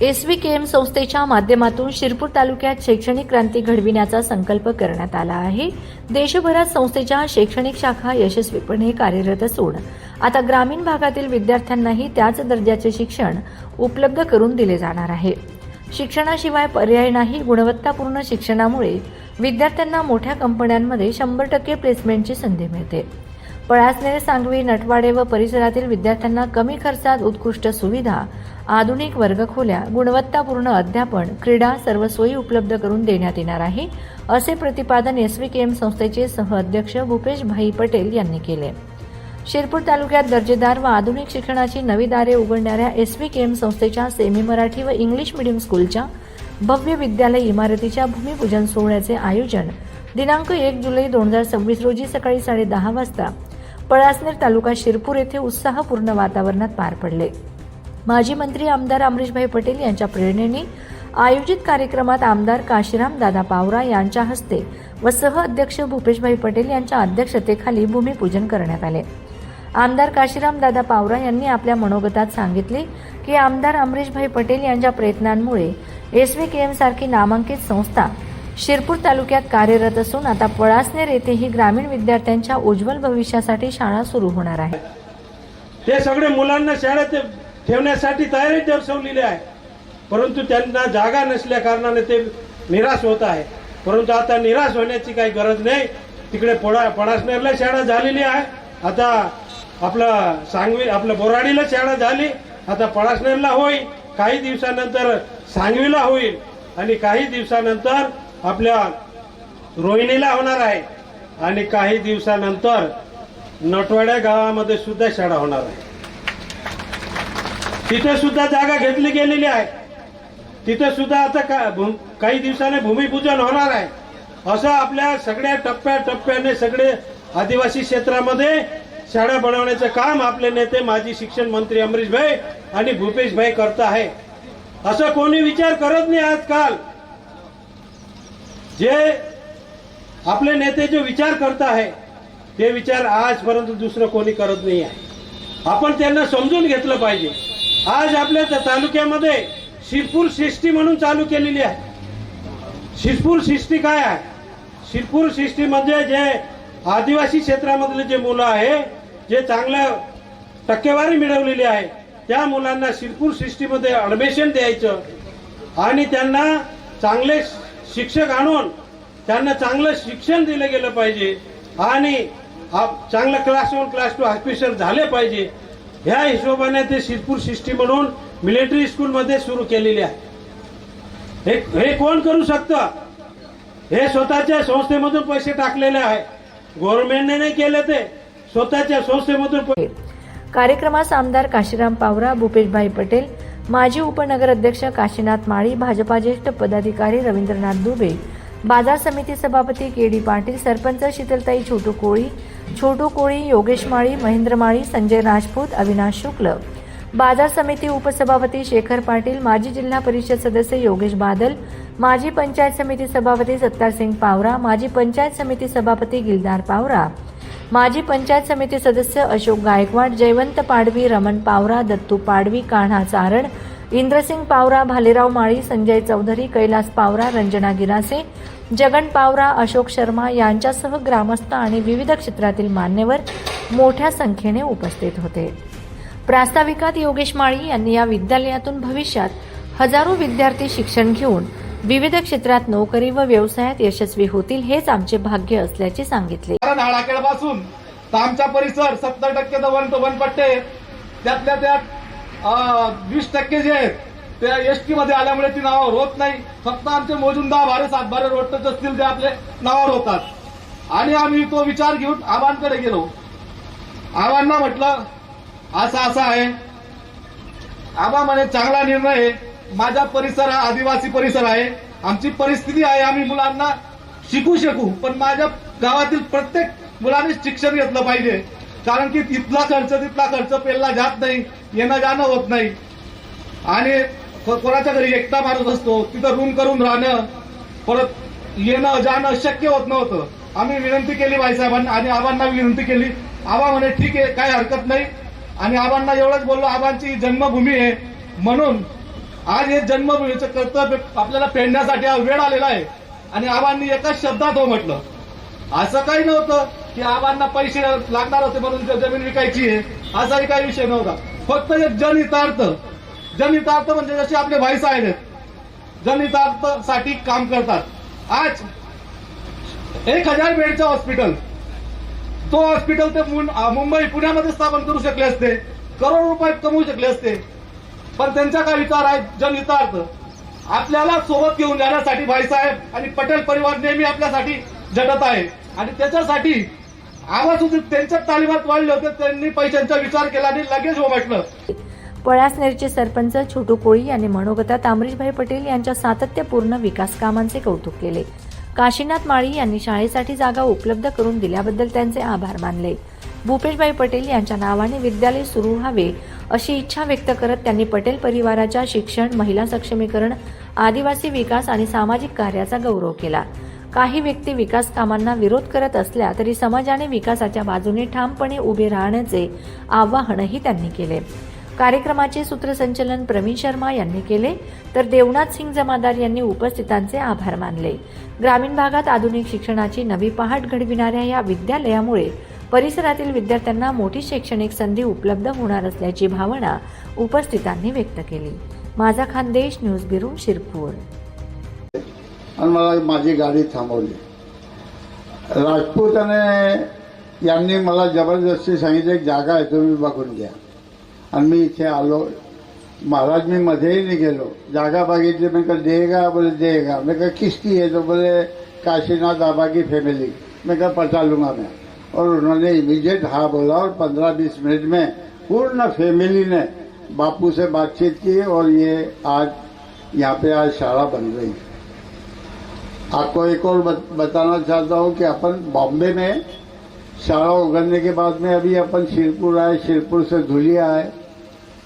SVKM संस्थेच्या माध्यमातून शिरपूर तालुक्यात शैक्षणिक क्रांती घडविण्याचा संकल्प करण्यात आला आहे। देशभरात संस्थेच्या शैक्षणिक शाखा यशस्वीपणे कार्यरत असून आता ग्रामीण भागातील विद्यार्थ्यांनाही त्याच दर्जाचे शिक्षण उपलब्ध करून दिले जाणार आहे। शिक्षणाशिवाय पर्याय नाही। गुणवत्तापूर्ण शिक्षणामुळे विद्यार्थ्यांना मोठ्या कंपन्यांमध्ये 100% प्लेसमेंटची संधी मिळते। पळासनेर, सांगवी, नटवाडे व परिसरातील विद्यार्थ्यांना कमी खर्चात उत्कृष्ट सुविधा, आधुनिक वर्गखोल्या, गुणवत्तापूर्ण अध्यापन, क्रीडा सर्व सोयी उपलब्ध करून देण्यात येणार आहे, असे प्रतिपादन SVKM संस्थेचे सहअध्यक्ष भूपेश भाई पटेल यांनी केले। शिरपूर तालुक्यात दर्जेदार व आधुनिक शिक्षणाची नवी दारे उघडणाऱ्या SVKM संस्थेच्या सेमी मराठी व इंग्लिश मीडियम स्कूलच्या भव्य विद्यालय इमारतीच्या भूमिपूजन सोहळ्याचे आयोजन दिनांक 1 जुलै 2026 रोजी सकाळी 10:30 वाजता पळासनेर तालुका शिरपूर येथे उत्साहपूर्ण वातावरणात पार पडले। माजी मंत्री आमदार अमरीशभाई पटेल यांच्या प्रेरणेने आयोजित कार्यक्रमात आमदार काशीराम दादा पावरा यांच्या हस्ते व सहअध्यक्ष भूपेशभाई पटेल यांच्या अध्यक्षतेखाली भूमिपूजन करण्यात आले। आमदार काशीराम दादा पावरा यांनी आपल्या मनोगतात सांगितले की आमदार अमरीशभाई पटेल यांच्या प्रयत्नांमुळे SVKM सारखी नामांकित संस्था शिरपूर तालुक्यात कार्यरत असून आता पळासनेर येथेही ग्रामीण विद्यार्थ्यांच्या उज्ज्वल भविष्यासाठी शाळा सुरू होणार आहे। ते सगळे मुलांना शाळेत ठेवण्यासाठी तयारी दर्शवलेली आहे, परंतु त्यांना जागा नसल्या कारणाने ते निराश होत आहे। परंतु आता निराश होण्याची काही गरज नाही। तिकडे पळासनेरला शाळा झालेली आहे, आता आपलं सांगवी आपलं बोराडीला शाळा झाली, आता पळासनेरला होईल, काही दिवसानंतर सांगवीला होईल आणि काही दिवसानंतर आपल्या रोहिणीला होणार आहे आणि काही दिवसानंतर नटवाड्या गावामध्ये सुद्धा शाळा होणार आहे। तिथे सुद्धा जागा घेतली गेलेली आहे, तिथे सुद्धा आता काही दिवसाने भूमिपूजन होणार आहे। असं आपल्या सगळ्या टप्प्याटप्प्याने सगळे आदिवासी क्षेत्रामध्ये शाळा बनवण्याचं काम आपले नेते माजी शिक्षण मंत्री अमरीशभाई आणि भूपेशभाई करत आहे। असं कोणी विचार करत नाही आजकाल। जे आपले नेते जो विचार करत आहे ते विचार आजपर्यंत दुसरं कोणी करत नाही आहे। आपण त्यांना समजून घेतलं पाहिजे। आज आपल्या तालुक्यामध्ये शिरपूर सृष्टी म्हणून चालू केलेली आहे। शिरपूर सृष्टी काय आहे? शिरपूर सृष्टी म्हणजे जे आदिवासी क्षेत्रामधले जे मुलं आहे, जे चांगल्या टक्केवारी मिळवलेली आहे, त्या मुलांना शिरपूर सृष्टीमध्ये ॲडमिशन द्यायचं आणि त्यांना चांगले शिक्षक आणून त्यांना चांगलं शिक्षण दिलं गेलं पाहिजे आणि चांगलं क्लास 1 क्लास 2 ऑफिसर झाले पाहिजे। ह्या हिशोबाने ते शिरपूर सृष्टी म्हणून मिलिटरी स्कूल मध्ये सुरू केलेली आहे। हे कोण करू शकतं? हे स्वतःच्या संस्थेमधून पैसे टाकलेले आहे, गव्हर्नमेंटने नाही केले, ते स्वतःच्या संस्थेमधून। कार्यक्रमास आमदार काशीराम पावरा, भूपेशभाई पटेल, माजी उपनगराध्यक्ष काशीनाथ माळी, भाजपा ज्येष्ठ पदाधिकारी रवींद्रनाथ दुबे, बाजार समिती सभापती KD पाटील, सरपंच शीतलताई छोटू कोळी, योगेश माळी, महेंद्र माळी, संजय राजपूत, अविनाश शुक्ल, बाजार समिती उपसभापती शेखर पाटील, माजी जिल्हा परिषद सदस्य योगेश बादल, माजी पंचायत समिती सभापती सत्तारसिंग पावरा, माजी पंचायत समिती सभापती गिलदार पावरा, माजी पंचायत समिती सदस्य अशोक गायकवाड, जयवंत पाडवी, रमण पावरा, दत्तू पाडवी, कान्हा चारण, इंद्रसिंग पावरा, भालेराव माळी, संजय चौधरी, कैलास पावरा, रंजना गिरासे, जगन पावरा, अशोक शर्मा यांच्यासह ग्रामस्थ आणि विविध क्षेत्रातील मान्यवर मोठ्या संख्येने उपस्थित होते। प्रास्ताविकात योगेश माळी यांनी या विद्यालयातून भविष्यात हजारो विद्यार्थी शिक्षण घेऊन विविध क्षेत्रात नोकरी व व्यवसायात यशस्वी होतील, हेच आमचे भाग्य असल्याचे सांगितले। नाळाखेडपासून तर आमचा परिसर 70% वनपट्टे, त्यातल्या त्यात 20% जे आहेत ते ST मध्ये आल्यामुळे ती नावावर होत नाही। फक्त आमचे मोजुंदा भारे सातबारे रोडटच असतील ते आपले नावावर होतात। आणि आम्ही तो विचार घेऊन आबांकडे गेलो। आबांना म्हटलं असं असं आहे। आबा म्हणे चांगला निर्णय आहे, माझा परिसर हा आदिवासी परिसर आहे, आमची परिस्थिती आहे, आम्ही मुलांना शिकू शकू, पण माझ्या गावातील प्रत्येक मुलाने शिक्षण घेतलं पाहिजे, कारण की तिथला खर्च पेलला जात नाही, येणं जाणं होत नाही आणि कोणाच्या घरी एकटा माणूस असतो, तिथं रूम करून राहणं, परत येणं जाणं शक्य होत नव्हतं। आम्ही विनंती केली भाईसाहेबांना आणि आबांना विनंती केली। आबा म्हणे ठीक आहे, काही हरकत नाही। आणि आबांना एवढंच बोललो, आबांची जन्मभूमी आहे म्हणून आज हे जन्मभूमीचं कर्तव्य आपल्याला फेडण्यासाठी हा वेळ आलेला आहे आणि आबांनी एकाच शब्दात हो म्हटलं. असं काही नव्हतं की आबांना पैसे लागणार होते म्हणून जमीन विकायची आहे, असाही काही विषय नव्हता. फक्त एक जनहितार्थ म्हणजे जसे आपले भाईसाहेब आहेत, जनहितार्थासाठी काम करतात. आज 1000 बेडचं हॉस्पिटल, तो हॉस्पिटल ते मुंबई पुण्यामध्ये स्थापन करू शकले असते, करोड रुपये कमवू शकले असते. पण त्यांचा काय विचार आहे? जनहितार्थ. आपल्याला सोबत घेऊन जाण्यासाठी भाईसाहेब आणि पटेल परिवार नेहमी आपल्यासाठी झटत आहे आणि त्याच्यासाठी आवाज त्यांच्या तालिमात वाढले होते. त्यांनी पैशांचा विचार केला आणि लगेच हो म्हटलं. पळासनेरचे सरपंच छोटू कोळी यांनी मनोगतात अमरीशभाई पटेल यांच्या सातत्यपूर्ण विकास कामांचे कौतुक केले. काशीनाथ माळी यांनी शाळेसाठी जागा उपलब्ध करून दिल्याबद्दल त्यांचे आभार मानले. भूपेशभाई पटेल यांच्या नावाने विद्यालय सुरू व्हावे अशी इच्छा व्यक्त करत त्यांनी पटेल परिवाराच्या शिक्षण, महिला सक्षमीकरण, आदिवासी विकास आणि सामाजिक कार्याचा गौरव केला. काही व्यक्ती विकास कामांना विरोध करत असल्या तरी समाजाने विकासाच्या बाजूने ठामपणे उभे राहण्याचे आवाहनही त्यांनी केले. कार्यक्रमाचे सूत्रसंचालन प्रवीण शर्मा यांनी केले तर देवनाथ सिंग जमादार यांनी उपस्थितांचे आभार मानले. ग्रामीण भागात आधुनिक शिक्षणाची नवी पहाट घडविणाऱ्या या विद्यालयामुळे परिसरातील विद्यार्थ्यांना मोठी शैक्षणिक संधी उपलब्ध होणार असल्याची भावना उपस्थितांनी व्यक्त केली. माझा खानदेश न्यूज ब्युरो शिरपूर. आणि मला माझी गाडी थांबवली. राजपूत यांनी मला जबरदस्ती सांगितलं एक जागा आहे तुम्ही बघून घ्या. आणि मी इथे आलो. महाराज मी मध्येही नहीं गेलो. जागा बघितली. मैं कहा देगा, बोले देगा. मैं कहा किसकी है? तो बोले काशीनाथ आबा की फैमिली. मैं कहा पटा लूंगा मैं. और उन्होंने इमीडिएट हाँ बोला और 15-20 मिनट में पूर्ण फैमिली ने बापू से बातचीत की और ये आज यहाँ पे आज शाला बन रही. आपको एक और बताना चाहता हूँ कि अपन बॉम्बे में शाला उगलने के बाद में अभी अपन शिरपुर आए, शिरपुर से धुलिया आए,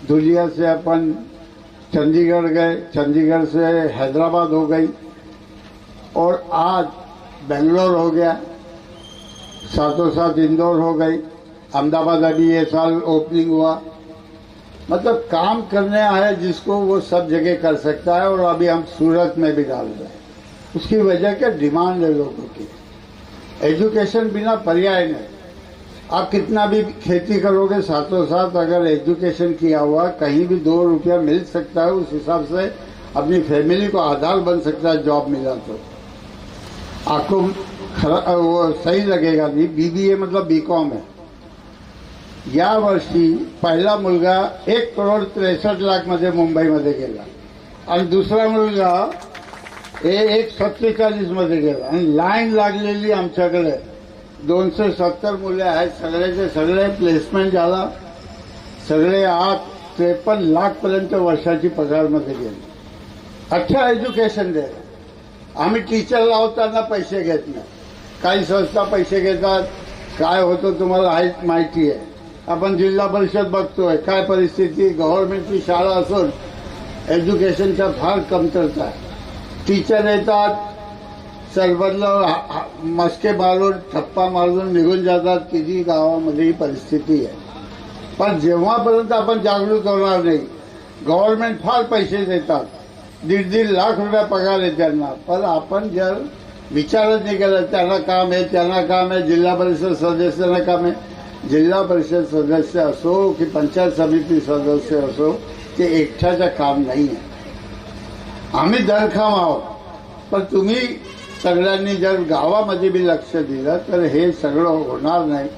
धुलिया से अपन चंडीगढ़ गए, चंडीगढ़ से हैदराबाद हो गई और आज बेंगलोर हो गया, साथों साथ इंदौर हो गई, अहमदाबाद अभी ये साल ओपनिंग हुआ. मतलब काम करने आए जिसको वो सब जगह कर सकता है. और अभी हम सूरत में भी डाल रहे हैं. उसकी वजह क्या डिमांड है लोगों की. एजुकेशन बिना पर्याय नहीं. आप कितना भी खेती करोगे साथों साथ अगर एजुकेशन किया हुआ कहीं भी 2 रुपया मिल सकता है. उस हिसाब से अपनी फैमिली को आधार बन सकता है. जॉब मिला तो आपको वो सही लगेगा नहीं. BBA मतलब BCom है. या वर्षी पहिला मुलगा 1,63,00,000 मध्ये मुंबईमध्ये गेला आणि दुसरा मुलगा 1,47 मध्ये गेला. आणि लाईन लागलेली आमच्याकडे 270 मुले आहेत. सगळ्याचे सगळे प्लेसमेंट झाला. सगळे आज 53 लाख पर्यंत वर्षाची पगारमध्ये गेले. अच्छा एज्युकेशन दे. आम्ही टीचर लावताना पैसे घेत नाही. काही संस्था पैसे घेतात. काय होतं तुम्हाला माहिती आहे. आपण जिल्हा परिषद बघतोय काय परिस्थिती. गव्हर्नमेंटची शाळा असून एज्युकेशनचा फार कमतरता आहे. टीचर येतात सर्वत्र मस्के मारून थप्पा मारून निघून जातात. किती गावामध्ये ही परिस्थिती आहे. पण जेव्हापर्यंत आपण जागृत होणार नाही. गव्हर्नमेंट फार पैसे देतात. 1.5 लाख रुपये पगार आहे त्यांना. पण आपण जर विचारच नाही केला त्यांना काम आहे त्यांना काम आहे. जिल्हा परिषद सदस्यांना काम आहे. जिल्हा परिषद सदस्य असो की पंचायत समिती सदस्य असो ते एकट्याचं काम नाही आहे. आम्ही दरखाम आहोत. पण तुम्ही सगळ्यांनी जर गावामध्ये बी लक्ष दिलं तर हे सगळं होणार नाही.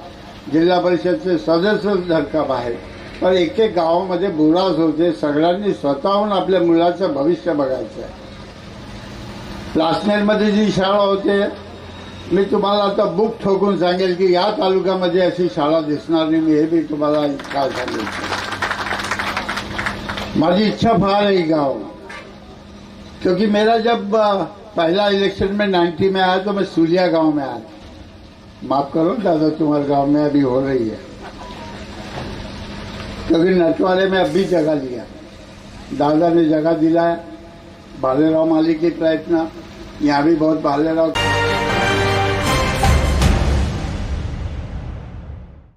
जिल्हा परिषदचे सदस्य दरखाम आहेत. पण एक एक गावामध्ये बुरास होते. सगळ्यांनी स्वतःहून आपल्या मुलाचं भविष्य बघायचं आहे. लासनेरमध्ये जी शाळा होते मी तुम्हाला आता बुक ठोकून सांगेल की या तालुक्यामध्ये अशी शाळा दिसणार नाही. मी हे भी तुम्हाला काय सांगेल. माझी इच्छा फार है गाँव. क्योंकि मेरा जब पहला इलेक्शन में 90 में आया तो मैं सुलिया गांव में आया. माफ करो दादा तुम्हारे गांव में अभी हो रही है. क्योंकि नटवाले में अभी जगह लिया. दादा ने जगह दिलाया. भालेराव माली के प्रयत्न यहाँ भी बहुत भालेराव